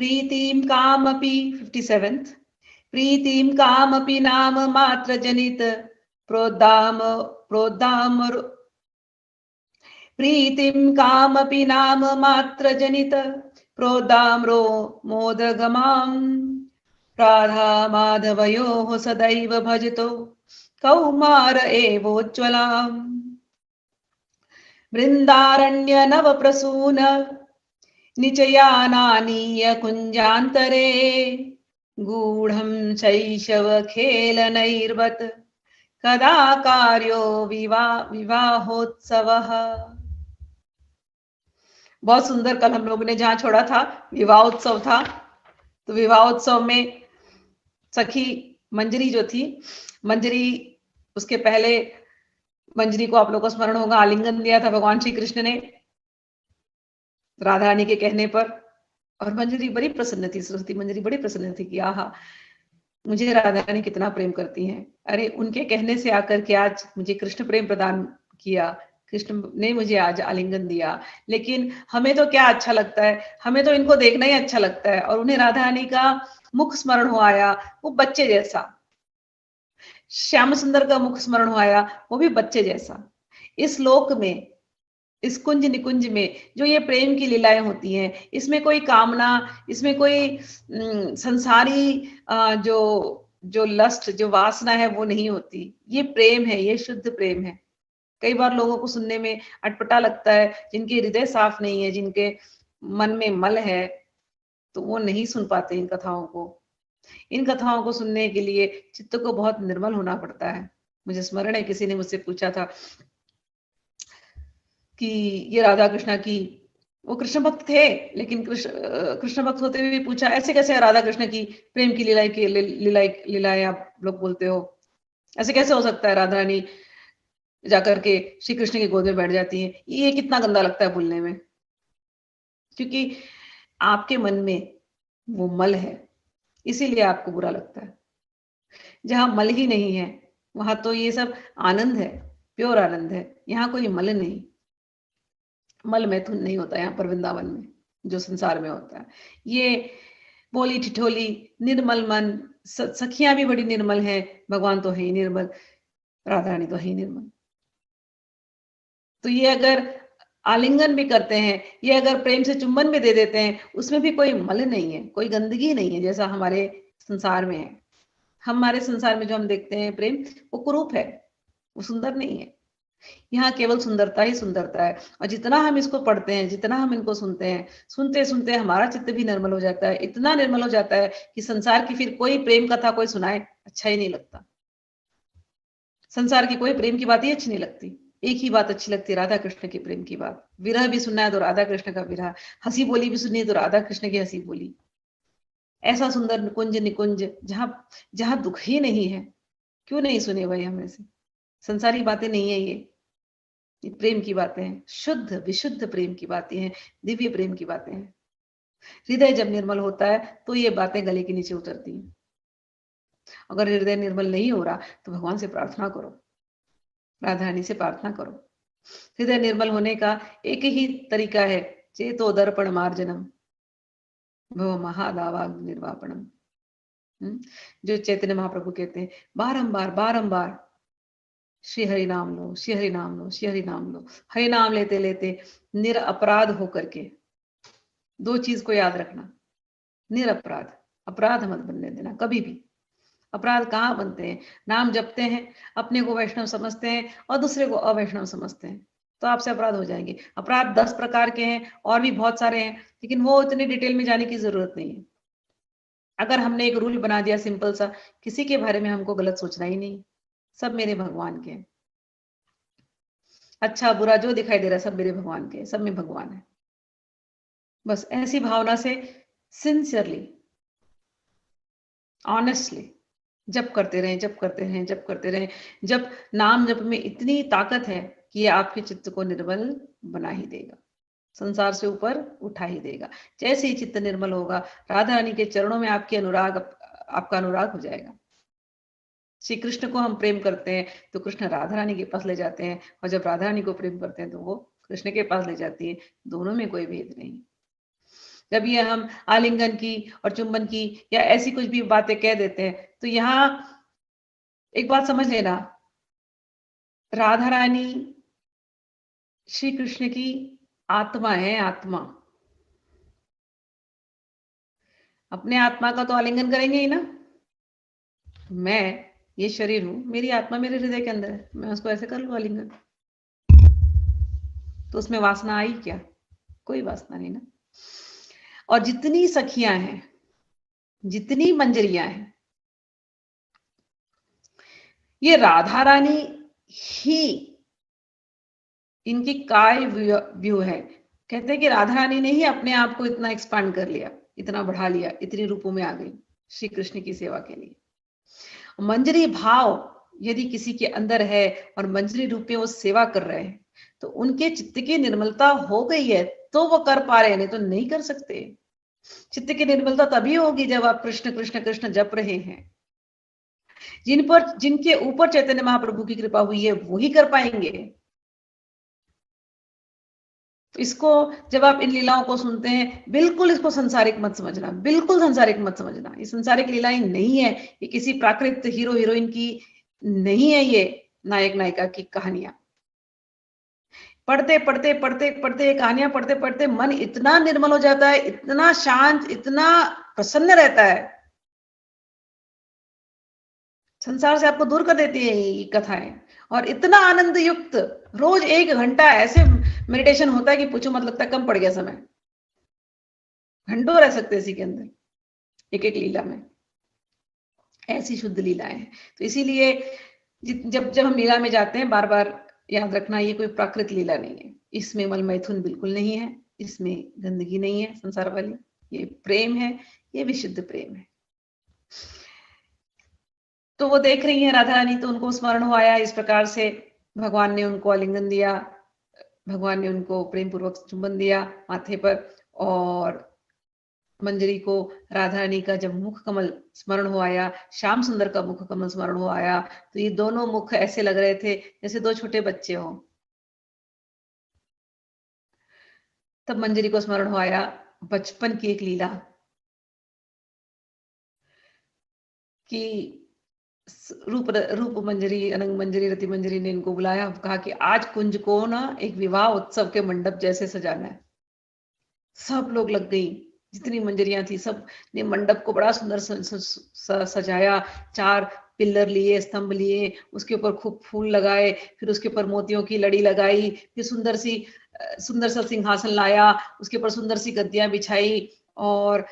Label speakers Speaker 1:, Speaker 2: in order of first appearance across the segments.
Speaker 1: प्रीतिम कामपि 57th प्रीतिम कामपि नाम मात्र जनित प्रोद्दाम प्रोद्दाम प्रीतिम कामपि नाम मात्र जनित प्रोद्दाम्रो मोदगमाम राधा माधवयोः सदैव भजतो कौमार एवोज्ज्वलाम् वृन्दारण्य नव प्रसून निचयानानीय कुञ्जान्तरे गूढ़ं शैशव खेलनैर्वत् कदा कार्यो विवाहोत्सवः। बहुत सुंदर। कल हम लोगों ने जहां छोड़ा था विवाहोत्सव था, तो विवाहोत्सव में सखी मंजरी जो थी, मंजरी उसके पहले मंजरी को आप लोगों को स्मरण होगा आलिंगन दिया था भगवान श्री कृष्ण ने राधा रानी के कहने पर, और मंजरी बड़ी प्रसन्न थी, सरस्वती मंजरी बड़ी प्रसन्न थी कि आहा मुझे राधा रानी कितना प्रेम करती हैं। अरे उनके कहने से आकर के आज मुझे कृष्ण प्रेम प्रदान किया, कृष्ण ने मुझे आज आलिंगन दिया। लेकिन हमें तो क्या अच्छा लगता है, हमें तो इनको देखना ही अच्छा लगता है। और उन्हें राधा रानी का मुख स्मरण हो आया, वो बच्चे जैसा। श्याम सुंदर का मुख स्मरण हो आया, वो भी बच्चे जैसा। इस लोक में, इस कुंज निकुंज में जो ये प्रेम की लीलाएं होती हैं, इसमें कोई कामना, इसमें कोई संसारी जो लस्ट, जो वासना है वो नहीं होती। ये प्रेम है, ये शुद्ध प्रेम है। कई बार लोगों को सुनने में अटपटा लगता है, जिनके हृदय साफ नहीं है, जिनके मन में मल है, तो वो नहीं सुन पाते इन कथाओं को। इन कथाओं को सुनने के लिए चित्त को बहुत निर्मल होना पड़ता है। मुझे स्मरण है किसी ने मुझसे पूछा था कि ये राधा कृष्णा की, वो कृष्ण भक्त थे, लेकिन कृष्ण भक्त होते हुए पूछा ऐसे कैसे राधा कृष्ण की प्रेम की लीलाएं आप लोग बोलते हो, ऐसे कैसे हो सकता है राधा रानी जाकर के श्री कृष्ण की गोद में बैठ जाती है, ये कितना गंदा लगता है बोलने में। क्योंकि आपके मन में वो मल है, इसीलिए आपको बुरा लगता है। जहां मल ही नहीं है वहां तो ये सब आनंद है, प्योर आनंद है। यहाँ कोई मल नहीं, मल मैथुन नहीं होता यहाँ पर वृंदावन में, जो संसार में होता है। ये बोली ठिठोली निर्मल मन, सखियां भी बड़ी निर्मल हैं, भगवान तो है ही निर्मल, राधा रानी तो है ही निर्मल। तो ये अगर आलिंगन भी करते हैं, ये अगर प्रेम से चुंबन भी दे देते हैं, उसमें भी कोई मल नहीं है, कोई गंदगी नहीं है, जैसा हमारे संसार में है। हमारे संसार में जो हम देखते हैं प्रेम, वो कुरूप है, वो सुंदर नहीं है। यहाँ केवल सुंदरता ही सुंदरता है। और जितना हम इसको पढ़ते हैं, जितना हम इनको सुनते हैं, सुनते सुनते हमारा चित्त भी निर्मल हो जाता है। इतना निर्मल हो जाता है कि संसार की फिर कोई प्रेम कथा कोई सुनाए अच्छा ही नहीं लगता। संसार की कोई प्रेम की बात ही अच्छी नहीं लगती। एक ही बात अच्छी लगती है, राधा कृष्ण के प्रेम की बात। विरह भी सुनना है तो राधा कृष्ण का विरह, हंसी बोली भी सुननी है तो राधा कृष्ण की हंसी बोली। ऐसा सुंदर निकुंज निकुंज जहां जहां दुख ही नहीं है, क्यों नहीं सुने भाई हम ऐसे। संसारी बातें नहीं है ये प्रेम की बातें हैं, शुद्ध विशुद्ध प्रेम की बातें हैं, दिव्य प्रेम की बातें हैं। हृदय जब निर्मल होता है तो ये बातें गले के नीचे उतरती हैं। अगर हृदय निर्मल नहीं हो रहा तो भगवान से प्रार्थना करो, राधा रानी से प्रार्थना करो। हृदय निर्मल होने का एक ही तरीका है, चेतो दर्पण मार्जनम भव महादावाग्नि निर्वापणम। जो चैतन्य महाप्रभु कहते हैं, बारंबार बारंबार श्री हरि नाम लो, श्री हरि नाम लो, श्री हरि नाम लो। हरि नाम लेते लेते निरअपराध होकर के, दो चीज को याद रखना, निरअपराध, अपराध मत बनने देना कभी भी। अपराध कहाँ बनते हैं, नाम जपते हैं, अपने को वैष्णव समझते हैं और दूसरे को अवैष्णव समझते हैं, तो आपसे अपराध हो जाएंगे। अपराध 10 प्रकार के हैं, और भी बहुत सारे हैं, लेकिन वो इतने डिटेल में जाने की जरूरत नहीं है। अगर हमने एक रूल बना दिया सिंपल सा, किसी के बारे में हमको गलत सोचना ही नहीं, सब मेरे भगवान के हैं, अच्छा बुरा जो दिखाई दे रहा है सब मेरे भगवान के, सब में भगवान है। बस ऐसी भावना से सिंसियरली, ऑनेस्टली जप करते रहें, जप करते रहें, जप करते रहें। जब नाम जप में इतनी ताकत है कि ये आपके चित्त को निर्मल बना ही देगा, संसार से ऊपर उठा ही देगा। जैसे ही चित्त निर्मल होगा, राधा रानी के चरणों में आपका अनुराग हो जाएगा। श्री कृष्ण को हम प्रेम करते हैं तो कृष्ण राधा रानी के पास ले जाते हैं, और जब राधा रानी को प्रेम करते हैं तो वो कृष्ण के पास ले जाती है। दोनों में कोई भेद नहीं। जब ये हम आलिंगन की और चुंबन की या ऐसी कुछ भी बातें कह देते हैं, तो यहाँ एक बात समझ लेना, राधा रानी श्री कृष्ण की आत्मा है, आत्मा। अपने आत्मा का तो आलिंगन करेंगे ही ना। मैं ये शरीर हूं, मेरी आत्मा मेरे हृदय के अंदर है, मैं उसको ऐसे कर लूं आलिंगन, तो उसमें वासना आई क्या? कोई वासना नहीं ना। और जितनी सखियां हैं, जितनी मंजरियां हैं, ये राधा रानी ही इनकी काय व्यू है। कहते हैं कि राधा रानी ने ही अपने आप को इतना एक्सपांड कर लिया, इतना बढ़ा लिया, इतनी रूपों में आ गई श्री कृष्ण की सेवा के लिए। मंजरी भाव यदि किसी के अंदर है और मंजरी रूप में वो सेवा कर रहे हैं, तो उनके चित्त की निर्मलता हो गई है, तो वो कर पा रहे हैं, नहीं तो नहीं कर सकते। चित्त की निर्मलता तभी होगी जब आप कृष्ण कृष्ण कृष्ण जप रहे हैं। जिनके ऊपर चैतन्य महाप्रभु की कृपा हुई है, वो ही कर पाएंगे। तो इसको जब आप इन लीलाओं को सुनते हैं, बिल्कुल इसको संसारिक मत समझना, बिल्कुल संसारिक मत समझना। ये संसारिक लीलाएं नहीं है, ये किसी प्राकृत हीरो हीरोइन की नहीं है, ये नायक नायिका की कहानियां। पढ़ते पढ़ते पढ़ते पढ़ते कहानियां पढ़ते पढ़ते मन इतना निर्मल हो जाता है, इतना शांत, इतना प्रसन्न रहता है। संसार से आपको दूर कर देती है ये कथाएं, और इतना आनंद युक्त। रोज 1 घंटा ऐसे मेडिटेशन होता है कि पूछो मत, लगता है कम पड़ गया समय। घंटों रह सकते इसी के अंदर, एक एक लीला में। ऐसी शुद्ध लीलाएं हैं। तो इसीलिए जब जब हम लीला में जाते हैं, बार बार याद रखना, ये कोई प्राकृत लीला नहीं है। इसमें मल मैथुन बिल्कुल नहीं है, इसमें गंदगी नहीं है संसार वाली। ये प्रेम है, ये विशुद्ध प्रेम है। तो वो देख रही है राधा रानी, तो उनको स्मरण हो आया इस प्रकार से। भगवान ने उनको आलिंगन दिया, भगवान ने उनको प्रेम पूर्वक चुंबन दिया माथे पर, और मंजरी को राधा रानी का जब मुख कमल स्मरण हो आया, श्याम सुंदर का मुख कमल स्मरण हो आया, तो ये दोनों मुख ऐसे लग रहे थे जैसे 2 छोटे बच्चे हों। तब मंजरी को स्मरण हो आया बचपन की एक लीला, कि रूप मंजरी, अनंग मंजरी, रति मंजरी ने इनको बुलाया, कहा कि आज कुंज को ना एक विवाह उत्सव के मंडप जैसे सजाना है। सब लोग लग गई, जितनी मंजरियां थी सब ने मंडप को बड़ा सुंदर सजाया। 4 पिल्लर लिए, स्तंभ लिए, उसके ऊपर खूब फूल लगाए, फिर उसके ऊपर मोतियों की लड़ी लगाई, फिर सुंदर सा सिंहासन लाया, उसके ऊपर सुंदर सी गद्दियां बिछाई, और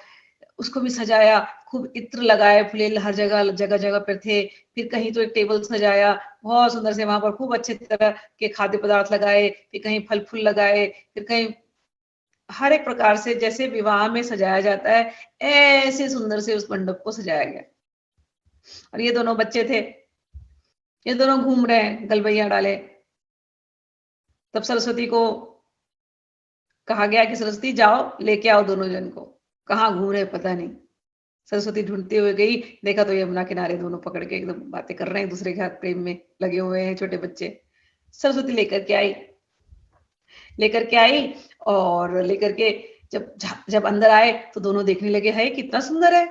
Speaker 1: उसको भी सजाया। खूब इत्र लगाए, फुलेल हर जगह जगह जगह पर थे। फिर कहीं तो एक टेबल सजाया बहुत सुंदर से, वहां पर खूब अच्छे तरह के खाद्य पदार्थ लगाए, फिर कहीं फल फूल लगाए, फिर कहीं हर एक प्रकार से जैसे विवाह में सजाया जाता है, ऐसे सुंदर से उस मंडप को सजाया गया। और ये दोनों बच्चे थे, ये दोनों घूम रहे हैं गलबैया डाले। तब सरस्वती को कहा गया कि सरस्वती जाओ लेके आओ दोनों जन को। कहाँ घूम रहे पता नहीं। सरस्वती ढूंढते हुए गई, देखा तो यमुना किनारे दोनों पकड़ के एकदम बातें कर रहे हैं, दूसरे के हाथ प्रेम में लगे हुए हैं छोटे बच्चे। सरस्वती लेकर के आई, और लेकर के जब अंदर आए तो दोनों देखने लगे, है कितना सुंदर है।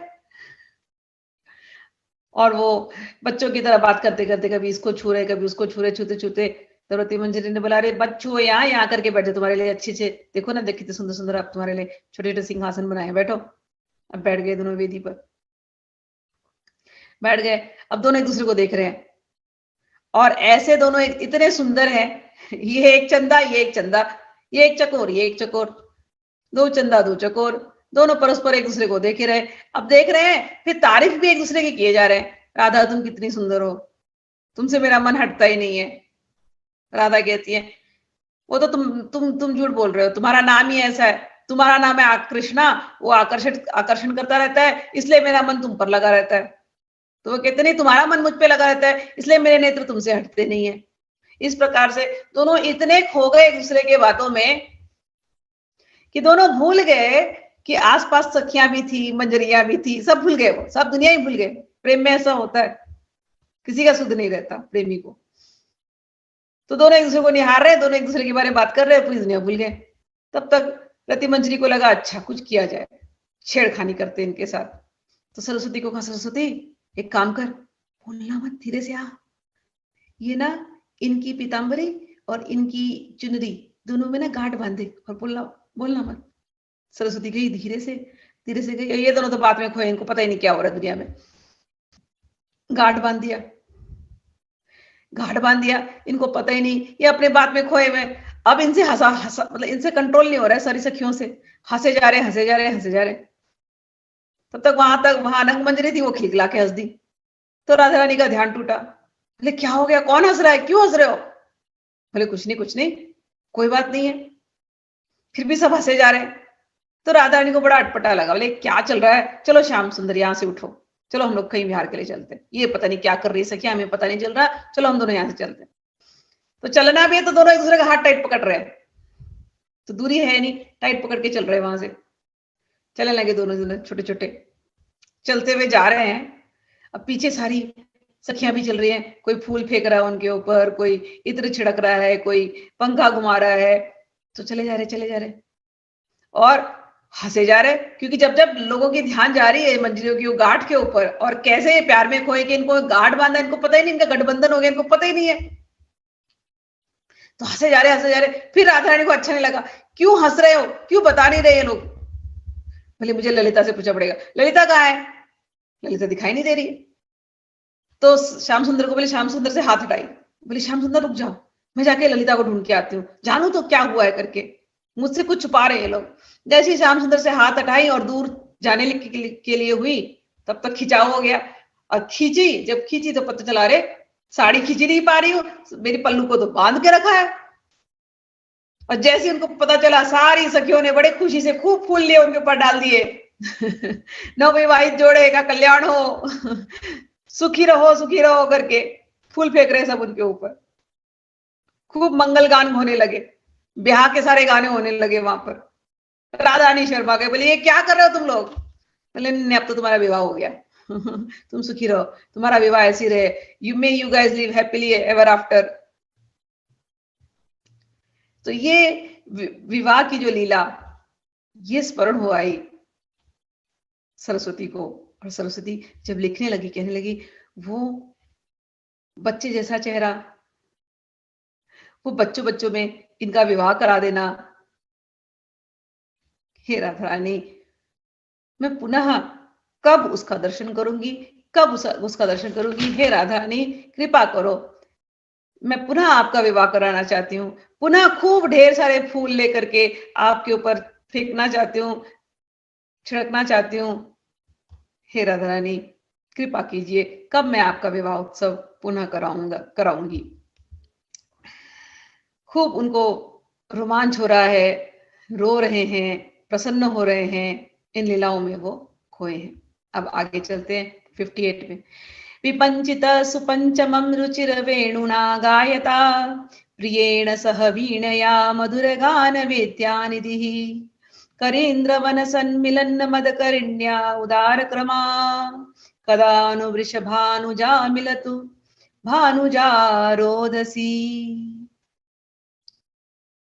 Speaker 1: और वो बच्चों की तरह बात करते करते कभी इसको छू रहे, कभी उसको छू रहे, छूते छूते रति मंजरी ने बोला, अरे बच्चों यहाँ करके बैठे, तुम्हारे लिए अच्छे से देखो ना, देखिए सुंदर सुंदर आप तुम्हारे लिए छोटे छोटे सिंहासन बनाए, बैठो। अब बैठ गए दोनों वेदी पर, बैठ गए। अब दोनों एक दूसरे को देख रहे हैं, और ऐसे दोनों इतने सुंदर हैं, ये एक चंदा, ये एक चंदा, ये एक चकोर, ये एक चकोर, 2 चंदा 2 चकोर, दोनों परस्पर एक दूसरे को देख रहे। अब देख रहे हैं, फिर तारीफ भी एक दूसरे की किए जा रहे हैं, राधा तुम कितनी सुंदर हो, तुमसे मेरा मन हटता ही नहीं है। राधा कहती है, वो तो तुम झूठ बोल रहे हो, तुम्हारा नाम ही ऐसा है, तुम्हारा नाम है कृष्णा, वो आकर्षण करता रहता है, इसलिए मेरा मन तुम पर लगा रहता है। तो वो कहते नहीं, तुम्हारा मन मुझ पे लगा रहता है, इसलिए मेरे नेत्र तुमसे हटते नहीं है। इस प्रकार से दोनों इतने खो गए एक दूसरे के बातों में कि दोनों भूल गए कि आसपास सखियां भी थी, मंजरियां भी थी, सब भूल गए, वो सब दुनिया ही भूल गए। प्रेम में ऐसा होता है, किसी का सुध नहीं रहता प्रेमी को। तो दोनों एक दूसरे को निहार रहे, दोनों एक दूसरे के बारे में बात कर रहे, पूरी दुनिया भूल गए। तब तक रतिमंजरी को लगा अच्छा कुछ किया जाए, छेड़खानी करते इनके साथ। तो सरस्वती को कहा, सरस्वती एक काम कर, बोलना मत, धीरे से आ, ये ना इनकी पीताम्बरी और इनकी चुनरी दोनों में ना गांठ बांधे और बोलना बोलना मत। सरस्वती गई धीरे से गई, ये दोनों तो बात में खोए, इनको पता ही नहीं क्या हो रहा है दुनिया में। गांठ बांध दिया, इनको पता ही नहीं, ये अपने बात में खोए हुए। अब इनसे हंसा मतलब इनसे कंट्रोल नहीं हो रहा है, सारी सखियों से हंसे जा रहे। तब तक वहां रंगमंजरी थी, वो खिलखिला के हंस दी। तो राधा रानी का ध्यान टूटा, बोले क्या हो गया, कौन हंस रहा है, क्यों हंस रहे हो? बोले कुछ नहीं, कोई बात नहीं है। फिर भी सब हंसे जा रहे। तो राधा रानी को बड़ा अटपटा लगा, बोले क्या चल रहा है, चलो श्याम सुंदर यहाँ से उठो, चलो हम लोग कहीं विहार के लिए चलते, ये पता नहीं क्या कर रही है सखिया, हमें पता नहीं चल रहा, चलो हम दोनों यहाँ से चलते। तो चलना भी है तो दोनों एक दूसरे का हाथ टाइट पकड़ रहे हैं, तो दूरी है नहीं, टाइट पकड़ के चल रहे हैं, वहां से चलने लगे दोनों छोटे छोटे, चलते हुए जा रहे हैं। अब पीछे सारी सखियां भी चल रही हैं, कोई फूल फेंक रहा है उनके ऊपर, कोई इत्र छिड़क रहा है, कोई पंखा घुमा रहा है। तो चले जा रहे और हंसे जा रहे, क्योंकि जब जब लोगों की ध्यान जा रही है मंजरियों की गांठ के ऊपर, और कैसे ये प्यार में खोए कि इनको गांठ बांधा, इनको पता ही नहीं, इनका गठबंधन हो गया, इनको पता ही नहीं है। तो हंसे जा रहे। फिर राधा रानी को अच्छा नहीं लगा, क्यों हंस रहे हो, क्यों बता नहीं रहे ये लोग? बोले मुझे ललिता से पूछना पड़ेगा, ललिता कहाँ है? ललिता दिखाई नहीं दे रही। तो श्याम सुंदर को बोले, श्याम सुंदर से हाथ हटाई, बोले श्याम सुंदर रुक जाओ, मैं जाके ललिता को ढूंढ के आती हूँ, जानू तो क्या हुआ है करके, मुझसे कुछ छुपा रहे हैं लोग। जैसे ही श्याम सुंदर से हाथ हटाई और दूर जाने के लिए हुई, तब तक खिंचाव हो गया। और जब खींची तो पता चला, रे साड़ी खींच नहीं पा रही हूँ, मेरी पल्लू को तो बांध के रखा है। और जैसे उनको पता चला, सारी सखियों ने बड़े खुशी से खूब फूल लिए उनके ऊपर डाल दिए। नवविवाहित जोड़े का कल्याण हो, सुखी रहो करके फूल फेंक रहे सब उनके ऊपर। खूब मंगल गान होने लगे, ब्याह के सारे गाने होने लगे वहां पर। राधा रानी शर्मा गए, बोले ये क्या कर रहे हो तुम लोग? बोले नहीं, अब तो तुम्हारा विवाह हो गया। तुम सुखी रहो, तुम्हारा विवाह ऐसी रहे, you guys live happily ever after. तो ये विवाह की जो लीला, ये स्मरण हो आई सरस्वती को। और सरस्वती जब लिखने लगी, कहने लगी, वो बच्चे जैसा चेहरा, वो बच्चों में इनका विवाह करा देना। हे राधा रानी, मैं पुनः कब उसका दर्शन करूंगी, कब उसका दर्शन करूंगी? हे राधा रानी कृपा करो, मैं पुनः आपका विवाह कराना चाहती हूँ, पुनः खूब ढेर सारे फूल लेकर के आपके ऊपर फेंकना चाहती हूँ, छिड़कना चाहती हूँ। हे राधा रानी कृपा कीजिए, कब मैं आपका विवाह उत्सव पुनः कराऊंगी। खूब उनको रोमांच हो रहा है, रो रहे हैं, प्रसन्न हो रहे हैं, इन लीलाओं में वो खोए हैं। अब आगे चलते हैं 58 में। विपंचित सुपंचमं रुचिर वेणुना गायता, प्रियेण सह वीणया मधुर गान वेद्यानिधिः, करेन्द्र वन सन्मिलन मदकरिण्या उदार क्रमा, कदानु वृषभानुजा मिलतु भानुजा रोदसी।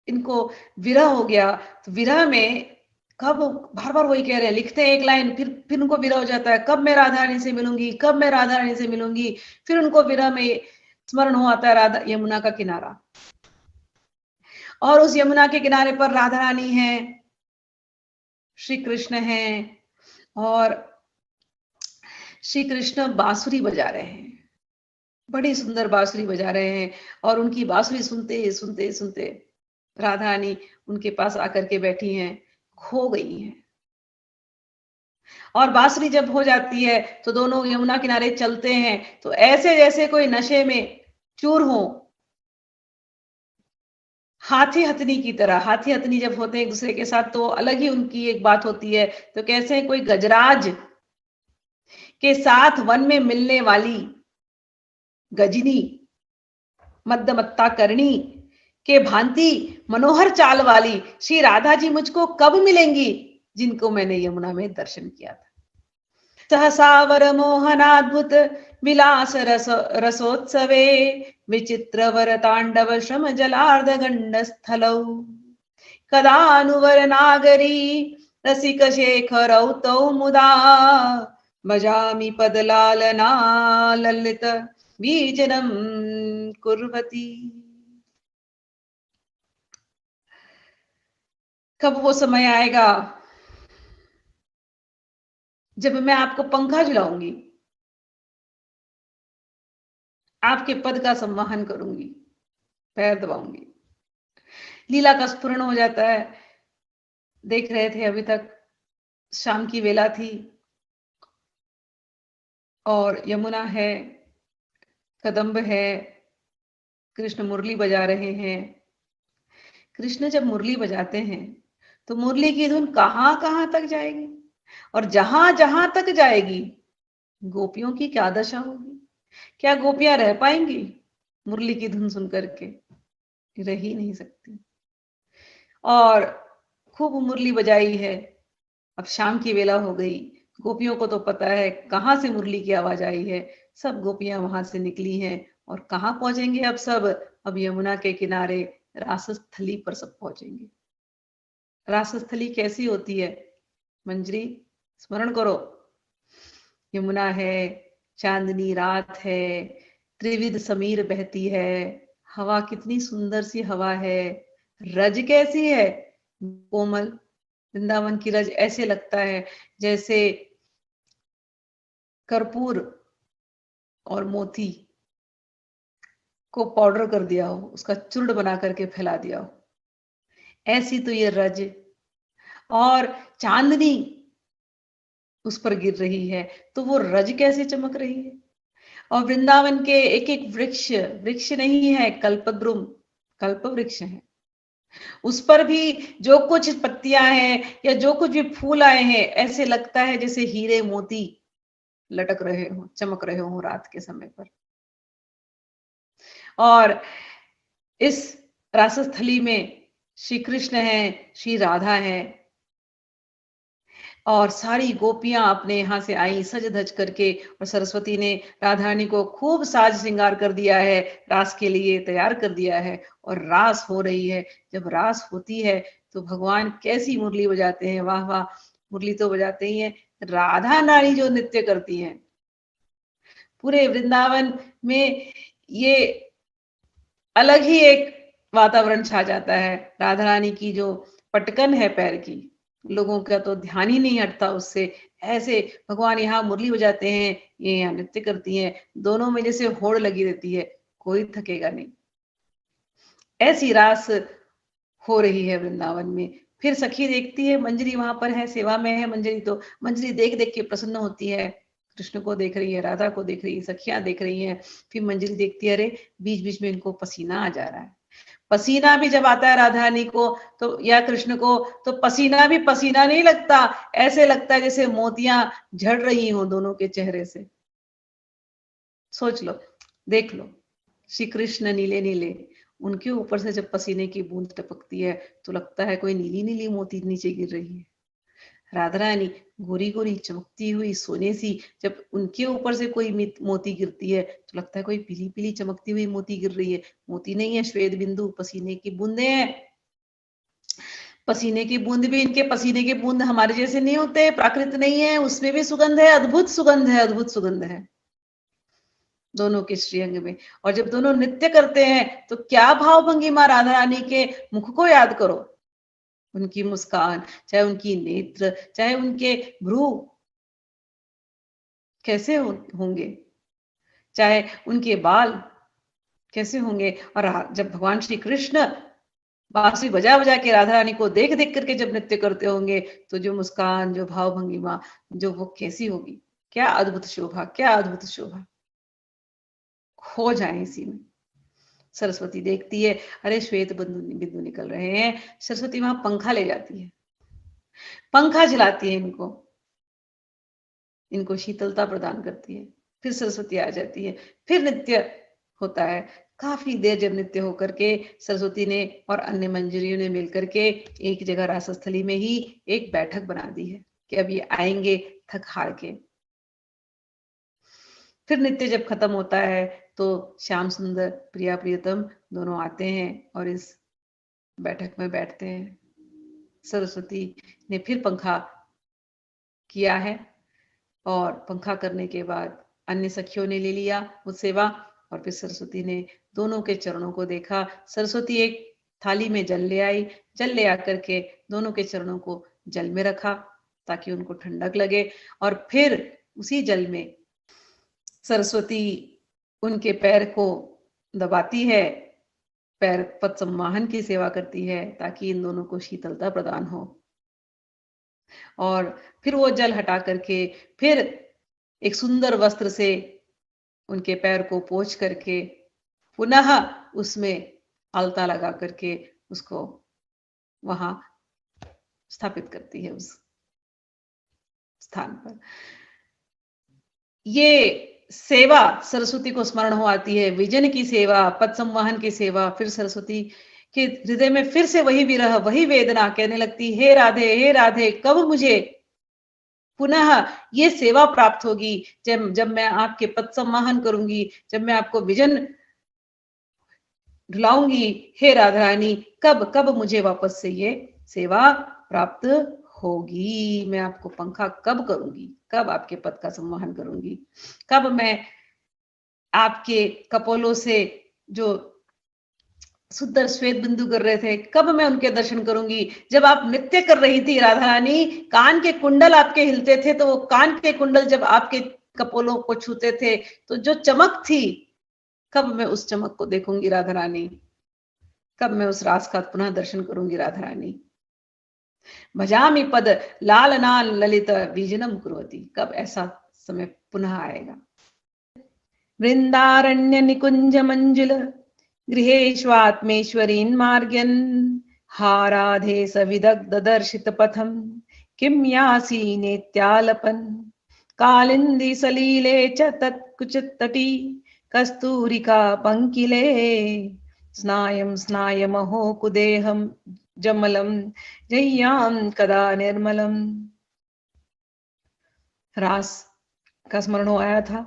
Speaker 1: इनको विरह हो गया, तो विरह में कब, बार बार वही कह रहे हैं, लिखते हैं एक लाइन, फिर उनको विरह हो जाता है, कब मैं राधा रानी से मिलूंगी, कब मैं राधा रानी से मिलूंगी। फिर उनको विरह में स्मरण हो आता है राधा यमुना का किनारा, और उस यमुना के किनारे पर राधा रानी है, श्री कृष्ण है, और श्री कृष्ण बांसुरी बजा रहे हैं, बड़ी सुंदर बांसुरी बजा रहे हैं। और उनकी बांसुरी सुनते सुनते सुनते राधा रानी उनके पास आकर के बैठी हैं, खो गई हैं। और बांसुरी जब हो जाती है तो दोनों यमुना किनारे चलते हैं, तो ऐसे जैसे कोई नशे में चूर हो, हाथी हथनी की तरह। हाथी हथनी जब होते हैं एक दूसरे के साथ तो अलग ही उनकी एक बात होती है। तो कैसे हैं, कोई गजराज के साथ वन में मिलने वाली गजनी मद्दमत्ता करणी के भांति मनोहर चाल वाली श्री राधा जी मुझको कब मिलेंगी, जिनको मैंने यमुना में दर्शन किया था। सहसावर मोहनाद्भुत विलास रसोत्सवे, विचित्र वर तांडव श्रम जलार्ध गंड स्थलौ, कदानुवर नागरी रसिक शेखरौ तौ मुदा भजामि पदलालना ललित बीजनम कुर्वती। कब वो समय आएगा जब मैं आपको पंखा झुलाऊंगी, आपके पद का संवहन करूंगी, पैर दबाऊंगी। लीला का स्फुरण हो जाता है। देख रहे थे अभी तक शाम की वेला थी और यमुना है, कदम्ब है, कृष्ण मुरली बजा रहे हैं। कृष्ण जब मुरली बजाते हैं तो मुरली की धुन कहां कहां तक जाएगी, और जहां जहां तक जाएगी गोपियों की क्या दशा होगी। क्या गोपियां रह पाएंगी मुरली की धुन सुन करके? रह ही नहीं सकती। और खूब मुरली बजाई है। अब शाम की वेला हो गई। गोपियों को तो पता है कहां से मुरली की आवाज आई है। सब गोपियां वहां से निकली हैं और कहां पहुंचेंगे अब सब? अब यमुना के किनारे रासस्थली पर सब पहुंचेंगे। रासस्थली कैसी होती है मंजरी? स्मरण करो। यमुना है, चांदनी रात है, त्रिविध समीर बहती है, हवा कितनी सुंदर सी हवा है, रज कैसी है कोमल। वृंदावन की रज ऐसे लगता है जैसे कर्पूर और मोती को पाउडर कर दिया हो, उसका चूर्ण बना करके फैला दिया हो, ऐसी तो ये रज। और चांदनी उस पर गिर रही है तो वो रज कैसे चमक रही है। और वृंदावन के एक एक वृक्ष, वृक्ष नहीं है, कल्पद्रुम, कल्प वृक्ष है। उस पर भी जो कुछ पत्तियां हैं या जो कुछ भी फूल आए हैं, ऐसे लगता है जैसे हीरे मोती लटक रहे हो, चमक रहे हो रात के समय पर। और इस रासस्थली में श्री कृष्ण है, श्री राधा है, और सारी गोपियां अपने यहाँ से आई सज धज करके। और सरस्वती ने राधा रानी को खूब साज श्रृंगार कर दिया है, रास के लिए तैयार कर दिया है, और रास हो रही है। जब रास होती है तो भगवान कैसी मुरली बजाते हैं, वाह वाह। मुरली तो बजाते ही हैं, राधा रानी जो नृत्य करती हैं पूरे वृंदावन में, ये अलग ही एक वातावरण छा जाता है। राधा रानी की जो पटकन है पैर की, लोगों का तो ध्यान ही नहीं हटता उससे। ऐसे भगवान यहाँ मुरली बजाते हैं, ये यहाँ नृत्य करती हैं, दोनों में जैसे होड़ लगी रहती है, कोई थकेगा नहीं। ऐसी रास हो रही है वृंदावन में। फिर सखी देखती है, मंजरी वहां पर है, सेवा में है मंजरी, तो मंजरी देख देख के प्रसन्न होती है। कृष्ण को देख रही है, राधा को देख रही है, सखियां देख रही हैं। फिर मंजरी देखती है, अरे बीच बीच में इनको पसीना आ जा रहा है। पसीना भी जब आता है राधा रानी को तो या कृष्ण को, तो पसीना भी पसीना नहीं लगता, ऐसे लगता है जैसे मोतियां झड़ रही हो दोनों के चेहरे से। सोच लो, देख लो, श्री कृष्ण नीले नीले, उनके ऊपर से जब पसीने की बूंद टपकती है तो लगता है कोई नीली नीली मोती नीचे गिर रही है। राधा रानी गोरी गोरी चमकती हुई सोने सी, जब उनके ऊपर से कोई मोती गिरती है तो लगता है कोई पीली पीली चमकती हुई मोती गिर रही है। मोती नहीं है, श्वेत बिंदु, पसीने की बूंदे हैं। पसीने की बूंद भी, इनके पसीने की बूंद हमारे जैसे नहीं होते, प्राकृत नहीं है, उसमें भी सुगंध है, अद्भुत सुगंध है, अद्भुत सुगंध है दोनों के श्रीअंग में। और जब दोनों नृत्य करते हैं तो क्या भाव भंगिमा, राधा रानी के मुख को याद करो, उनकी मुस्कान, चाहे उनकी नेत्र, चाहे उनके भ्रू कैसे होंगे, चाहे उनके बाल कैसे होंगे। और जब भगवान श्री कृष्ण बांसुरी बजा बजा के राधा रानी को देख देख करके जब नृत्य करते होंगे तो जो मुस्कान, जो भाव भंगिमा, जो वो कैसी होगी। क्या अद्भुत शोभा, क्या अद्भुत शोभा। खो जाए इसी में। सरस्वती देखती है, अरे श्वेत बिंदु बिंदु निकल रहे हैं। सरस्वती वहां पंखा ले जाती है, पंखा झिलाती है इनको, इनको शीतलता प्रदान करती है। फिर सरस्वती आ जाती है, फिर नृत्य होता है। काफी देर जब नृत्य होकर के सरस्वती ने और अन्य मंजरियों ने मिलकर के एक जगह रासस्थली में ही एक बैठक बना दी है कि अब ये आएंगे थक हार के। फिर नृत्य जब खत्म होता है तो श्याम सुंदर, प्रिया प्रियतम दोनों आते हैं और इस बैठक में बैठते हैं। सरस्वती ने फिर पंखा किया है और पंखा करने के बाद अन्य सखियों ने ले लिया वो सेवा और फिर सरस्वती ने दोनों के चरणों को देखा। सरस्वती एक थाली में जल ले आई, जल ले आकर के दोनों के चरणों को जल में रखा ताकि उनको ठंडक लगे और फिर उसी जल में सरस्वती उनके पैर को दबाती है, पैर पद सम्माहन की सेवा करती है ताकि इन दोनों को शीतलता प्रदान हो। और फिर वो जल हटा करके फिर एक सुंदर वस्त्र से उनके पैर को पोंछ करके पुनः उसमें अलता लगा करके उसको वहां स्थापित करती है उस स्थान पर। ये सेवा सरस्वती को स्मरण हो आती है, विजन की सेवा, पद संवाहन की सेवा। फिर सरस्वती के हृदय में फिर से वही विरह, वही वेदना, कहने लगती, हे राधे, हे राधे, कब मुझे पुनः ये सेवा प्राप्त होगी, जब मैं आपके पद सम्माहन करूंगी, जब मैं आपको विजन ढुलाऊंगी, हे राधा रानी, कब कब मुझे वापस से ये सेवा प्राप्त होगी, मैं आपको पंखा कब करूंगी, कब आपके पद का सम्माहन करूंगी, कब मैं आपके कपोलों से जो सुंदर श्वेत बिंदु कर रहे थे, कब मैं उनके दर्शन करूंगी। जब आप नृत्य कर रही थी राधा रानी, कान के कुंडल आपके हिलते थे, तो वो कान के कुंडल जब आपके कपोलों को छूते थे तो जो चमक थी, कब मैं उस चमक को देखूंगी राधा रानी, कब मैं उस रास का पुनः दर्शन करूंगी राधा रानी। भजामि पद लालनान ललित विजनम कुर्वती, कब ऐसा समय पुनः आएगा। वृंदारण्य निकुंज मंजुल गृहेष्वात्मेश्वरीन् मार्ग्यन्, हा राधे सविदग्ध दर्शित पथम किं यासी नेत्यालपन्, कालिंदी सलीले च तत्कुचित तटी कस्तूरिका पंकिले, स्नायम स्नायमहो कुदेहम जमलम जय्याम कदा निर्मलम। रास का स्मरण हो आया था।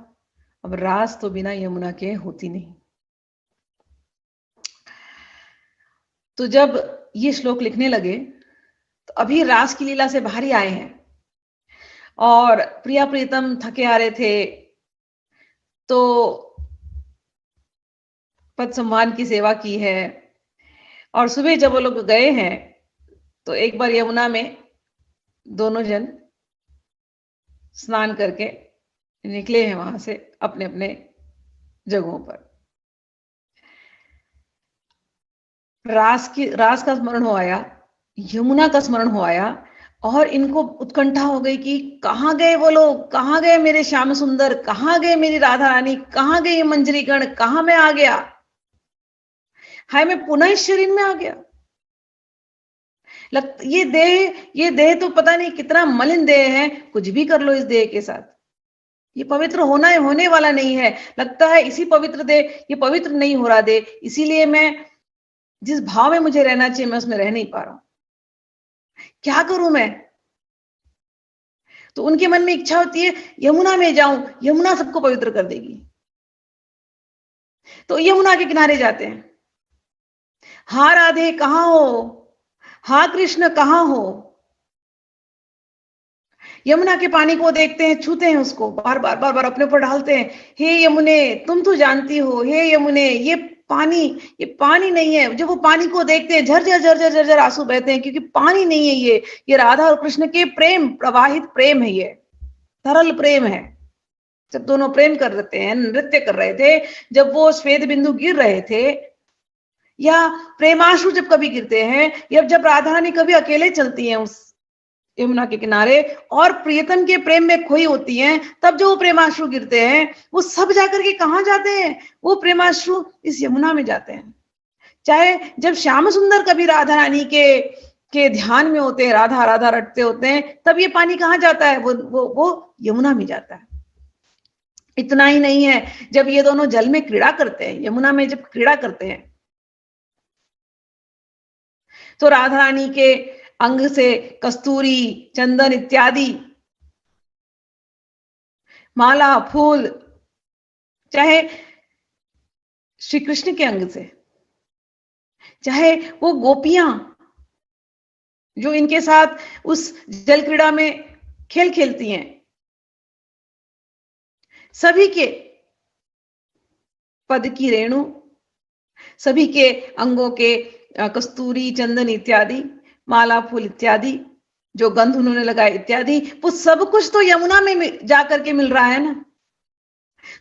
Speaker 1: अब रास तो बिना यमुना के होती नहीं। तो जब ये श्लोक लिखने लगे तो अभी रास की लीला से बाहर ही आए हैं और प्रिया प्रीतम थके आ रहे थे, तो पद सम्मान की सेवा की है। और सुबह जब वो लोग गए हैं तो एक बार यमुना में दोनों जन स्नान करके निकले हैं वहां से अपने अपने जगहों पर। रास का स्मरण हो आया, यमुना का स्मरण हो आया और इनको उत्कंठा हो गई कि कहां गए वो लोग, कहां गए मेरे श्याम सुंदर, कहां गए मेरी राधा रानी, कहां गए ये मंजरी गण, कहां मैं आ गया, हाय मैं पुनः इस शरीर में आ गया। ये देह तो पता नहीं कितना मलिन देह है, कुछ भी कर लो इस देह के साथ, ये पवित्र होने वाला नहीं है। लगता है इसी पवित्र देह, ये पवित्र नहीं हो रहा देह, इसीलिए मैं जिस भाव में मुझे रहना चाहिए मैं उसमें रह नहीं पा रहा हूं, क्या करूं मैं। तो उनके मन में इच्छा होती है यमुना में जाऊं, यमुना सबको पवित्र कर देगी। तो यमुना के किनारे जाते हैं, हा राधे कहां हो, हा कृष्ण कहां हो। यमुना के पानी को देखते हैं, छूते हैं उसको, बार बार अपने ऊपर डालते हैं, हे यमुने तुम तो जानती हो, हे यमुने ये पानी नहीं है। जब वो पानी को देखते हैं झरझर झरझर झरझर आंसू बहते हैं, क्योंकि पानी नहीं है ये राधा और कृष्ण के प्रेम, प्रवाहित प्रेम है, ये तरल प्रेम है। जब दोनों प्रेम कर रहे हैं, नृत्य कर रहे थे, जब वो श्वेत बिंदु गिर रहे थे, या प्रेमाश्रु जब कभी गिरते हैं, या जब राधा रानी कभी अकेले चलती हैं उस यमुना के किनारे और प्रियतम के प्रेम में खोई होती हैं, तब जो वो प्रेमाश्रु गिरते हैं, वो सब जाकर के कहां जाते हैं, वो प्रेमाश्रु इस यमुना में जाते हैं। चाहे जब श्याम सुंदर कभी राधा रानी के ध्यान में होते हैं, राधा राधा रटते होते हैं, तब ये पानी कहां जाता है, वो यमुना में जाता है। इतना ही नहीं है, जब ये दोनों जल में क्रीड़ा करते हैं, यमुना में जब क्रीड़ा करते हैं, तो राधा रानी के अंग से कस्तूरी, चंदन इत्यादि माला, फूल, चाहे श्री कृष्ण के अंग से, चाहे वो गोपियां जो इनके साथ उस जल क्रीड़ा में खेल खेलती हैं, सभी के पद की रेणु, सभी के अंगों के कस्तूरी, चंदन इत्यादि, माला, फूल इत्यादि, जो गंध उन्होंने लगाए इत्यादि, वो सब कुछ तो यमुना में जाकर के मिल रहा है ना।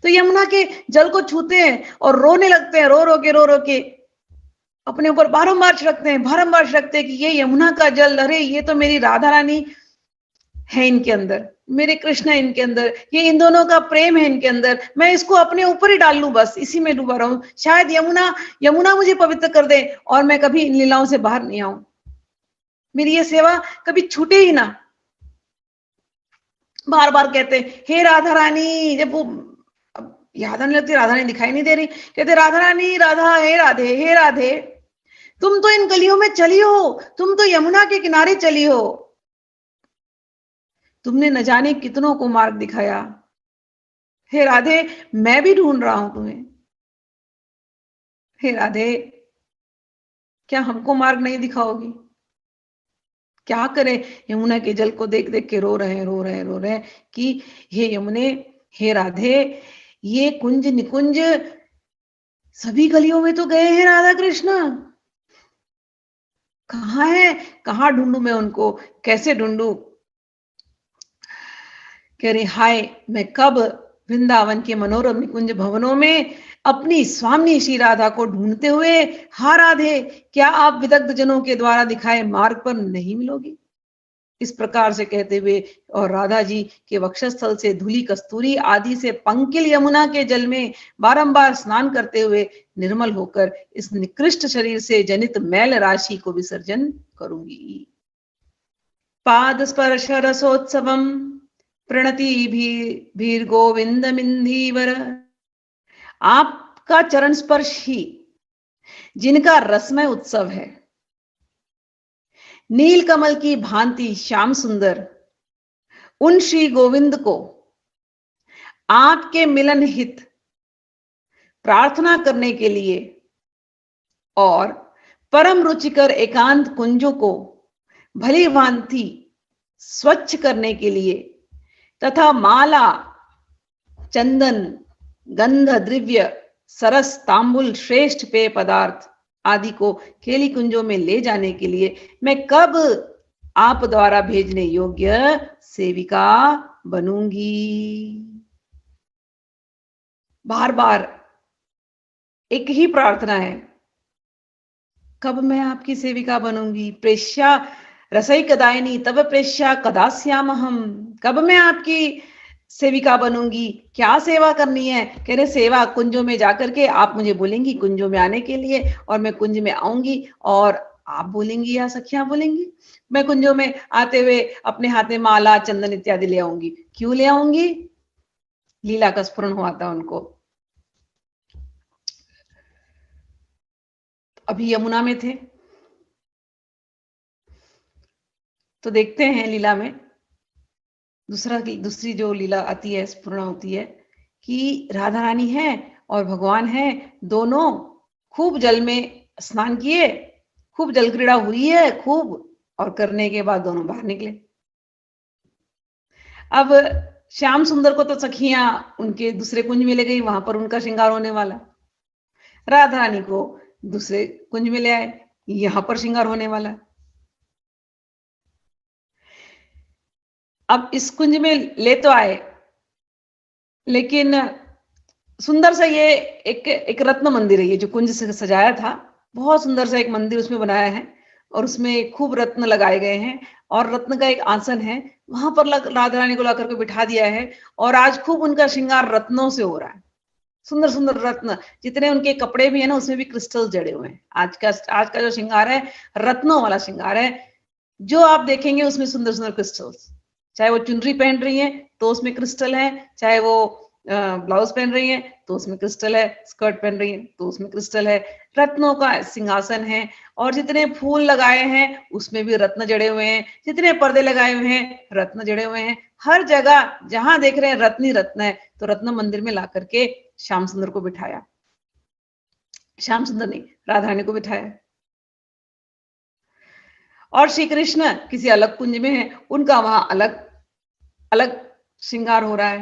Speaker 1: तो यमुना के जल को छूते हैं और रोने लगते हैं, रो रो के अपने ऊपर बारंबार छिड़कते हैं कि ये यमुना का जल, अरे ये तो मेरी राधा रानी है इनके अंदर, मेरे कृष्ण है इनके अंदर, ये इन दोनों का प्रेम है इनके अंदर, मैं इसको अपने ऊपर ही डाल लूं, बस इसी में डूबा रहूं, शायद यमुना मुझे पवित्र कर दे और मैं कभी इन लीलाओं से बाहर नहीं आऊं, मेरी ये सेवा कभी छूटे ही ना। बार बार कहते हे राधा रानी, जब वो याद आने लगती, राधा रानी दिखाई नहीं दे रही, कहते राधा रानी, राधा, हे राधे, तुम तो इन गलियों में चली हो, तुम तो यमुना के किनारे चली हो, तुमने न जाने कितनों को मार्ग दिखाया, हे राधे मैं भी ढूंढ रहा हूं तुम्हें, हे राधे क्या हमको मार्ग नहीं दिखाओगी? क्या करें, यमुना के जल को देख देख के रो रहे हैं कि हे यमुने, हे राधे, ये कुंज निकुंज सभी गलियों में तो गए हैं राधा कृष्ण, कहाँ है, कहाँ ढूंढूं मैं उनको, कैसे ढूंढूं? कह रही हाय, मैं कब वृंदावन के मनोरम निकुंज भवनों में अपनी स्वामी श्री राधा को ढूंढते हुए, हा राधे क्या आप विदग्ध जनों के द्वारा दिखाए मार्ग पर नहीं मिलोगी? इस प्रकार से कहते हुए और राधा जी के वक्षस्थल से धूली, कस्तूरी आदि से पंकिल यमुना के जल में बारंबार स्नान करते हुए निर्मल होकर इस निकृष्ट शरीर से जनित मैल राशि को विसर्जन करूंगी। पाद स्पर्श रसोत्सवम प्रणति भीर गोविंद मिंदीवर, आपका चरण स्पर्श ही जिनका रसमय उत्सव है, नील कमल की भांति श्याम सुंदर उन श्री गोविंद को आपके मिलन हित प्रार्थना करने के लिए और परम रुचिकर एकांत कुंजों को भली भांति स्वच्छ करने के लिए तथा माला, चंदन, गंध द्रव्य, सरस, तांबुल, श्रेष्ठ पेय पदार्थ आदि को केली कुंजों में ले जाने के लिए मैं कब आप द्वारा भेजने योग्य सेविका बनूंगी? बार बार एक ही प्रार्थना है, कब मैं आपकी सेविका बनूंगी? प्रेष्या रसैकदायिनी तब प्रेष्या कदा स्याम हम, कब मैं आपकी सेविका बनूंगी? क्या सेवा करनी है? कह रहे सेवा कुंजों में जाकर के आप मुझे बोलेंगी कुंजों में आने के लिए, और मैं कुंज में आऊंगी और आप बोलेंगी या सखियां बोलेंगी, मैं कुंजों में आते हुए अपने हाथ में माला, चंदन इत्यादि ले आऊंगी। क्यों ले आऊंगी? लीला का स्फुरण हुआ था उनको। अभी यमुना में थे तो देखते हैं लीला में दूसरी जो लीला आती है, स्फुरण होती है कि राधा रानी है और भगवान है, दोनों खूब जल में स्नान किए, खूब जल क्रीड़ा हुई है खूब, और करने के बाद दोनों बाहर निकले। अब श्याम सुंदर को तो सखियां उनके दूसरे कुंज में ले गई, वहां पर उनका श्रृंगार होने वाला। राधा रानी को दूसरे कुंज में ले आए, यहां पर श्रृंगार होने वाला। अब इस कुंज में ले तो आए, लेकिन सुंदर सा ये एक रत्न मंदिर है, ये जो कुंज से सजाया था, बहुत सुंदर सा एक मंदिर उसमें बनाया है और उसमें खूब रत्न लगाए गए हैं और रत्न का एक आसन है, वहां पर राधा रानी को लाकर के बिठा दिया है और आज खूब उनका श्रृंगार रत्नों से हो रहा है। सुंदर सुंदर रत्न, जितने उनके कपड़े भी है ना उसमें भी क्रिस्टल जड़े हुए हैं। आज का जो श्रृंगार है रत्नों वाला श्रृंगार है, जो आप देखेंगे उसमें सुंदर सुंदर क्रिस्टल्स, चाहे वो चुनरी पहन रही है तो उसमें क्रिस्टल है, चाहे वो ब्लाउज पहन रही है तो उसमें क्रिस्टल है, स्कर्ट पहन रही है तो उसमें क्रिस्टल है, रत्नों का सिंहासन है, और जितने फूल लगाए हैं उसमें भी रत्न जड़े हुए हैं, जितने पर्दे लगाए हुए हैं रत्न जड़े हुए हैं, हर जगह जहां देख रहे हैं रत्न ही रत्न है। तो रत्न मंदिर में ला करके श्याम सुंदर को बिठाया, श्याम सुंदर नहीं, राधा रानी को बिठाया और श्री कृष्ण किसी अलग कुंज में है, उनका वहां अलग अलग श्रृंगार हो रहा है।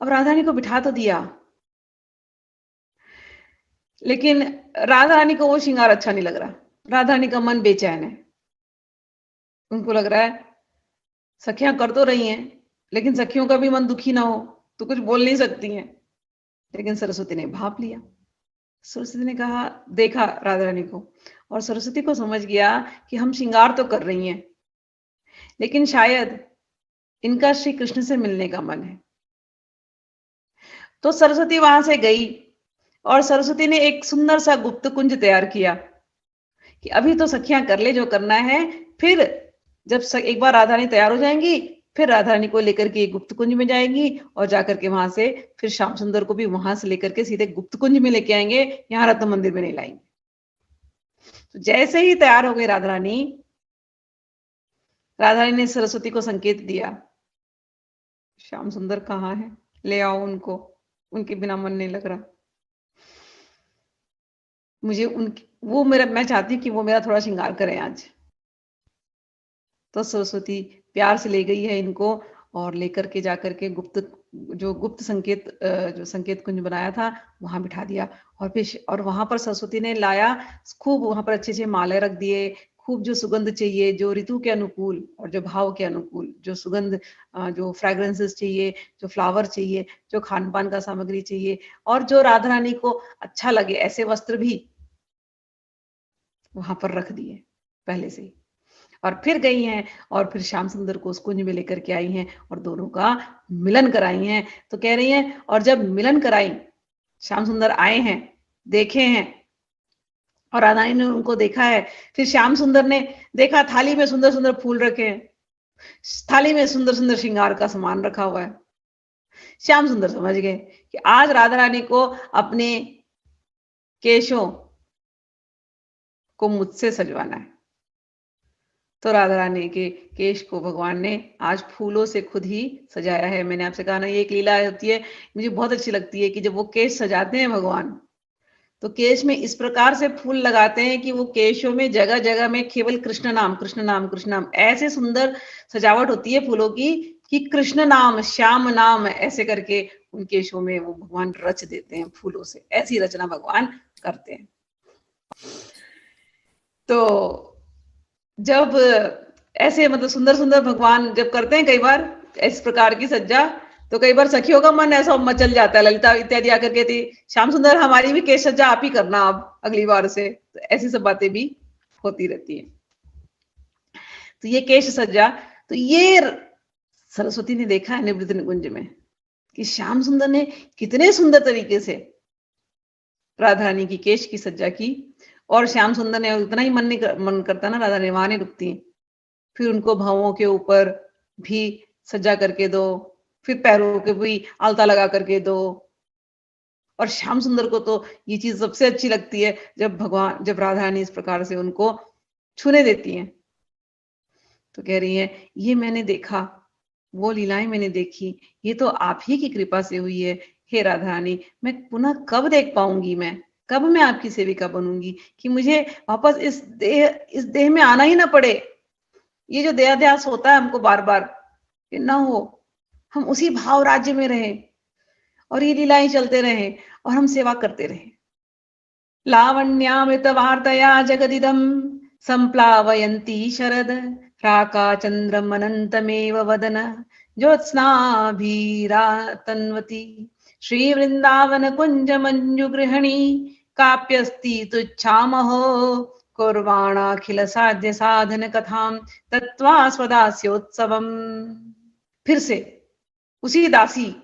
Speaker 1: अब राधा रानी को बिठा तो दिया, लेकिन राधा रानी को वो श्रृंगार अच्छा नहीं लग रहा। राधा रानी का मन बेचैन है। उनको लग रहा है सखियां कर तो रही हैं, लेकिन सखियों का भी मन दुखी ना हो तो कुछ बोल नहीं सकती हैं। लेकिन सरस्वती ने भाप लिया। सरस्वती ने कहा, देखा राधा रानी को, और सरस्वती को समझ गया कि हम श्रृंगार तो कर रही हैं, लेकिन शायद इनका श्री कृष्ण से मिलने का मन है। तो सरस्वती वहां से गई और सरस्वती ने एक सुंदर सा गुप्त कुंज तैयार किया कि अभी तो सखियां कर ले जो करना है, फिर जब एक बार राधा रानी तैयार हो जाएंगी, फिर राधा रानी को लेकर के गुप्त कुंज में जाएंगी और जाकर के वहां से फिर श्याम सुंदर को भी वहां से लेकर के सीधे गुप्त कुंज में लेके आएंगे, यहाँ रत्न मंदिर में नहीं लाएंगे। तो जैसे ही तैयार हो गई राधा रानी ने सरस्वती को संकेत दिया, श्याम सुंदर कहाँ है, ले आओ उनको, उनके बिना मन नहीं लग रहा। मुझे मैं चाहती हूँ कि वो मेरा थोड़ा श्रृंगार करें आज। तो सरस्वती प्यार से ले गई है इनको और लेकर के जाकर के गुप्त संकेत कुंज बनाया था वहां बिठा दिया। और वहां पर सरस्वती ने लाया, खूब वहां पर अच्छे माले रख दिए, खूब जो सुगंध चाहिए, जो ऋतु के अनुकूल और जो भाव के अनुकूल जो सुगंध, जो फ्रेग्रेंसेस चाहिए, जो फ्लावर चाहिए, जो खान पान का सामग्री चाहिए, और जो राधा रानी को अच्छा लगे ऐसे वस्त्र भी वहां पर रख दिए पहले से ही। और फिर गई हैं और फिर श्याम सुंदर को उस कुंज में लेकर के आई हैं और दोनों का मिलन कराई हैं। तो कह रही हैं, और जब मिलन कराई, श्याम सुंदर आए हैं, देखे हैं और राधा रानी ने उनको देखा है। फिर श्याम सुंदर ने देखा थाली में सुंदर सुंदर फूल रखे हैं, थाली में सुंदर सुंदर श्रृंगार का सामान रखा हुआ है। श्याम सुंदर समझ गए कि आज राधा रानी को अपने केशों को मुझसे सजवाना है। तो राधा रानी के केश को भगवान ने आज फूलों से खुद ही सजाया है। मैंने आपसे कहा ना, ये एक लीला होती है, मुझे बहुत अच्छी लगती है कि जब वो केश सजाते हैं भगवान, तो केश में इस प्रकार से फूल लगाते हैं कि वो केशों में जगह जगह में केवल कृष्ण नाम कृष्ण नाम कृष्ण नाम, ऐसे सुंदर सजावट होती है फूलों की कि कृष्ण नाम श्याम नाम ऐसे करके उन केशों में वो भगवान रच देते हैं फूलों से। ऐसी रचना भगवान करते हैं। तो जब ऐसे मतलब सुंदर सुंदर भगवान जब करते हैं कई बार इस प्रकार की सज्जा, तो कई बार सखियों का मन ऐसा मचल जाता है। ललिता इत्यादि आकर कहती, श्याम सुंदर हमारी भी केश सज्जा आप ही करना अब अगली बार से। तो ऐसी सब बातें भी होती रहती है। तो ये केश सज्जा, तो ये सरस्वती ने देखा है निवृत्ति निकुंज में कि श्याम सुंदर ने कितने सुंदर तरीके से राधा रानी की केश की सज्जा की। और श्याम सुंदर ने उतना ही मन करता ना, राधा रानी वहां नहीं रुकती, फिर उनको भावों के ऊपर भी सज्जा करके दो, फिर पैरों के भी आलता लगा करके दो। और श्याम सुंदर को तो ये चीज सबसे अच्छी लगती है जब राधा रानी इस प्रकार से उनको छूने देती हैं। तो कह रही है, ये मैंने देखा, वो लीलाएं मैंने देखी, ये तो आप ही की कृपा से हुई है। हे राधा रानी, मैं पुनः कब देख पाऊंगी, कब मैं आपकी सेविका बनूंगी कि मुझे वापस इस देह में आना ही ना पड़े। ये जो देहाध्यास होता है हमको बार बार, ये ना हो, हम उसी भाव राज्य में रहें और ये लीलाएं चलते रहें और हम सेवा करते रहें। लावण्यामृत वार्तया जगदिदं संप्लावयन्ती शरद राका चंद्रमनंतमेव वदन ज्योत्स्नाभिरातन्वती श्री वृंदावन कुंज मंजु गृहिणी काप्यस्ति तुच्छामहो कुर्वाणाखिल साध्य साधन कथाम तत्त्वास्वदास्योत्सवम्। फिर से उसी दासी,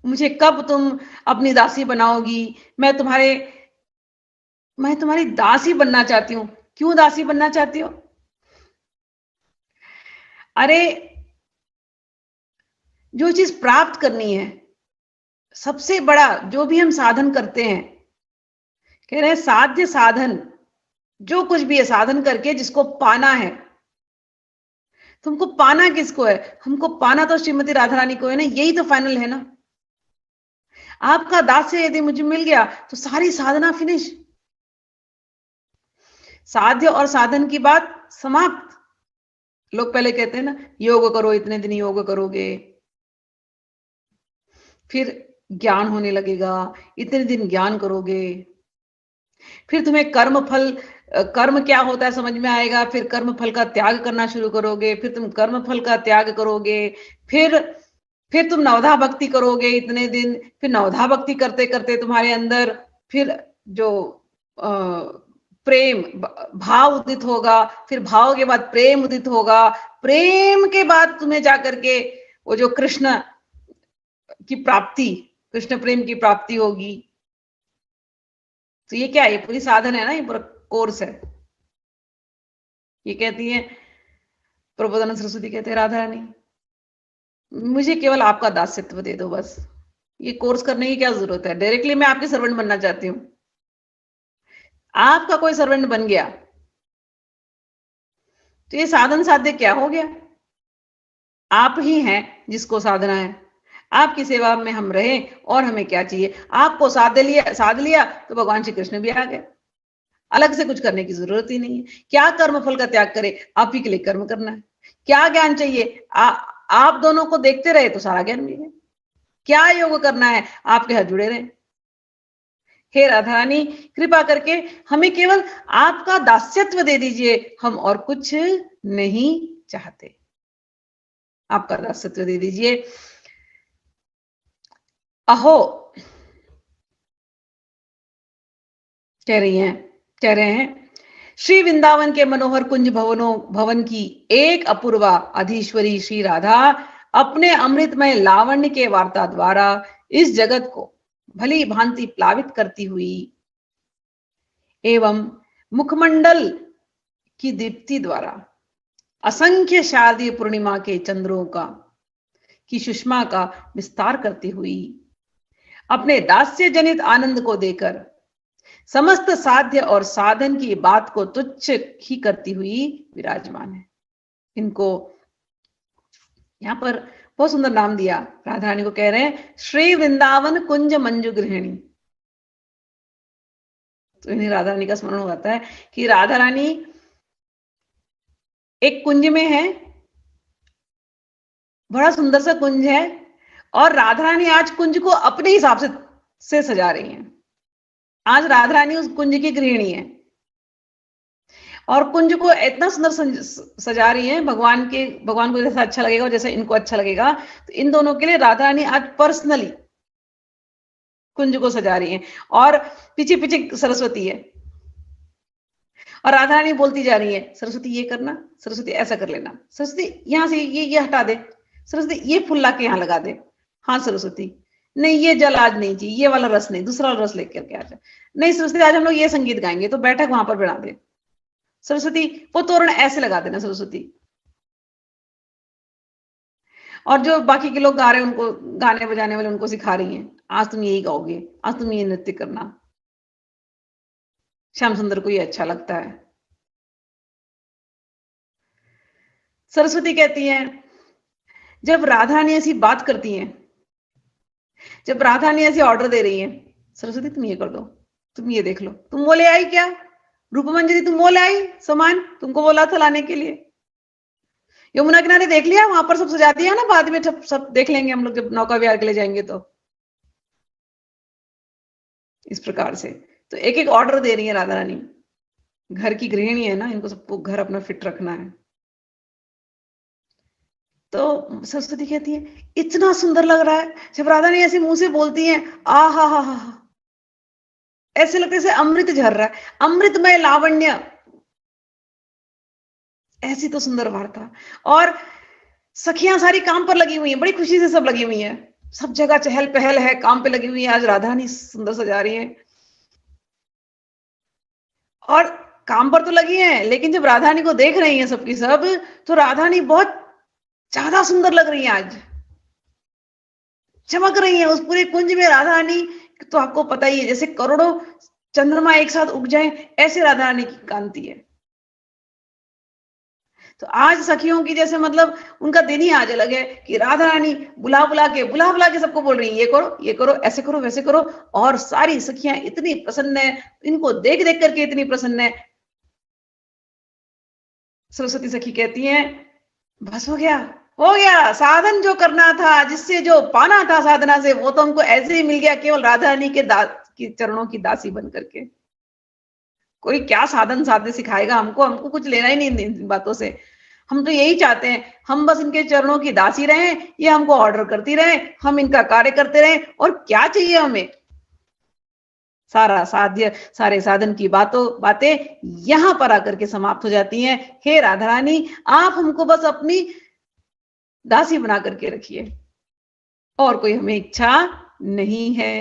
Speaker 1: मुझे कब तुम अपनी दासी बनाओगी, मैं तुम्हारी दासी बनना चाहती हूँ। क्यों दासी बनना चाहती हो? अरे जो चीज प्राप्त करनी है, सबसे बड़ा जो भी हम साधन करते हैं, कह रहे हैं साध्य साधन, जो कुछ भी है साधन करके जिसको पाना है, तुमको पाना किसको है? हमको पाना तो श्रीमती राधा रानी को है ना, यही तो फाइनल है ना। आपका दास्य यदि मुझे मिल गया तो सारी साधना फिनिश, साध्य और साधन की बात समाप्त। लोग पहले कहते हैं ना, योग करो, इतने दिन योग करोगे, फिर ज्ञान होने लगेगा, इतने दिन ज्ञान करोगे, फिर तुम्हें कर्म फल, कर्म क्या होता है समझ में आएगा, फिर कर्म फल का त्याग करना शुरू करोगे, फिर तुम कर्म फल का त्याग करोगे, फिर फिर तुम नवधा भक्ति करोगे इतने दिन, फिर नवधा भक्ति करते करते तुम्हारे अंदर फिर जो प्रेम भाव उदित होगा, फिर भाव के बाद प्रेम उदित होगा, प्रेम के बाद तुम्हें जाकर के वो जो कृष्ण की प्राप्ति, कृष्ण प्रेम की प्राप्ति होगी। तो ये क्या है, ये पूरी साधन है ना, ये पूरा कोर्स है। ये कहती है प्रबोधानंद सरस्वती, कहते हैं राधा रानी मुझे केवल आपका दास्यत्व दे दो बस, ये कोर्स करने की क्या जरूरत है, डायरेक्टली मैं आपके सर्वेंट बनना चाहती हूँ। आपका कोई सर्वेंट बन गया तो ये साधन साध्य क्या हो गया, आप ही हैं जिसको साधना है, आपकी सेवा में हम रहे और हमें क्या चाहिए। आपको साध लिया तो भगवान श्री कृष्ण भी आ गए, अलग से कुछ करने की जरूरत ही नहीं है। क्या कर्म फल का त्याग करे, आप ही के लिए कर्म करना है। क्या ज्ञान चाहिए, आप दोनों को देखते रहे तो सारा ज्ञान मिले। क्या योग करना है, आपके हाथ जुड़े रहे। हे राधा रानी कृपा करके हमें केवल आपका दास्यत्व दे दीजिए, हम और कुछ नहीं चाहते, आपका दास्यत्व दे दीजिए। अहो कह रहे हैं श्री वृंदावन के मनोहर कुंज भवन की एक अपूर्वा अधीश्वरी श्री राधा अपने अमृतमय लावण्य के वार्ता द्वारा इस जगत को भली भांति प्लावित करती हुई एवं मुखमंडल की दीप्ति द्वारा असंख्य शारदीय पूर्णिमा के चंद्रों की सुषमा का विस्तार करती हुई अपने दास्य जनित आनंद को देकर समस्त साध्य और साधन की बात को तुच्छ ही करती हुई विराजमान है। इनको यहां पर बहुत सुंदर नाम दिया, राधा रानी को कह रहे हैं श्री वृंदावन कुंज मंजू गृहिणी। तो इन्हें राधा रानी का स्मरण होता है कि राधा रानी एक कुंज में है, बड़ा सुंदर सा कुंज है, और राधा रानी आज कुंज को अपने हिसाब से सजा रही हैं। आज राधा रानी उस कुंज की गृहिणी है और कुंज को इतना सुंदर सजा रही है, भगवान को जैसा अच्छा लगेगा और जैसा इनको अच्छा लगेगा। तो इन दोनों के लिए राधा रानी आज पर्सनली कुंज को सजा रही है, और पीछे पीछे सरस्वती है, और राधा रानी बोलती जा रही है सरस्वती ये करना, सरस्वती ऐसा कर लेना, सरस्वती यहां से ये हटा दे, सरस्वती ये फूल ला के यहाँ लगा दे, हाँ सरस्वती नहीं ये जल आज नहीं चाहिए, ये वाला रस नहीं, दूसरा रस लेकर के आ जाए, नहीं सरस्वती आज हम लोग ये संगीत गाएंगे तो बैठक वहां पर बना दे, सरस्वती वो तोरण ऐसे लगा देना सरस्वती। और जो बाकी के लोग गा रहे हैं उनको, गाने बजाने वाले उनको सिखा रही हैं आज तुम यही गाओगे, आज तुम ये नृत्य करना, श्याम सुंदर को ये अच्छा लगता है। सरस्वती कहती है जब राधा रानी ऐसी बात करती हैं, जब राधा रानी ऐसी ऑर्डर दे रही है सरस्वती तुम ये कर दो, तुम ये देख लो, तुम वो ले आई क्या रूपमंजरी, तुम वो ले आई सामान, तुमको बोला था लाने के लिए, यमुना किनारे देख लिया वहां पर सब सजा दिया ना, बाद में सब देख लेंगे हम लोग जब नौका विहार के लिए जाएंगे तो। इस प्रकार से तो एक एक ऑर्डर दे रही है राधा रानी, घर की गृहिणी है ना, इनको सबको घर अपना फिट रखना है। तो सरस्वती कहती है इतना सुंदर लग रहा है, जब राधा रानी ऐसे मुंह से बोलती है आ हा, ऐसे लगता है जैसे अमृत झर रहा है, अमृतमय लावण्य, ऐसी तो सुंदर वार्ता। और सखियां सारी काम पर लगी हुई हैं, बड़ी खुशी से सब लगी हुई हैं, सब जगह चहल पहल है, काम पे लगी हुई है, आज राधा रानी सुंदर सजा रही है। और काम पर तो लगी है, लेकिन जब राधा रानी को देख रही है सबकी सब, तो राधा रानी बहुत ज्यादा सुंदर लग रही है, आज चमक रही है उस पूरे कुंज में। राधा रानी तो आपको पता ही है जैसे करोड़ों चंद्रमा एक साथ उग जाए, ऐसे राधा रानी की कांति है। तो आज सखियों की जैसे मतलब उनका दिन ही आज अलग है कि राधा रानी बुला बुला के सबको बोल रही है ये करो ऐसे करो वैसे करो, और सारी सखियां इतनी प्रसन्न है, इनको देख देख करके इतनी प्रसन्न है। सरस्वती सखी कहती हैं, बस हो गया, साधन जो करना था, जिससे जो पाना था साधना से, वो तो हमको ऐसे ही मिल गया, केवल राधा रानी के चरणों की दासी बन करके। कोई क्या साधन साधने सिखाएगा हमको, हमको कुछ लेना ही नहीं इन बातों से। हम तो यही चाहते हैं, हम बस इनके चरणों की दासी रहें, ये हमको ऑर्डर करती रहे, हम इनका कार्य करते रहें, और क्या चाहिए हमें। सारे साधन की बातें यहां पर आकर के समाप्त हो जाती हैं। हे राधा रानी, आप हमको बस अपनी दासी बना करके रखिए, और कोई हमें इच्छा नहीं है।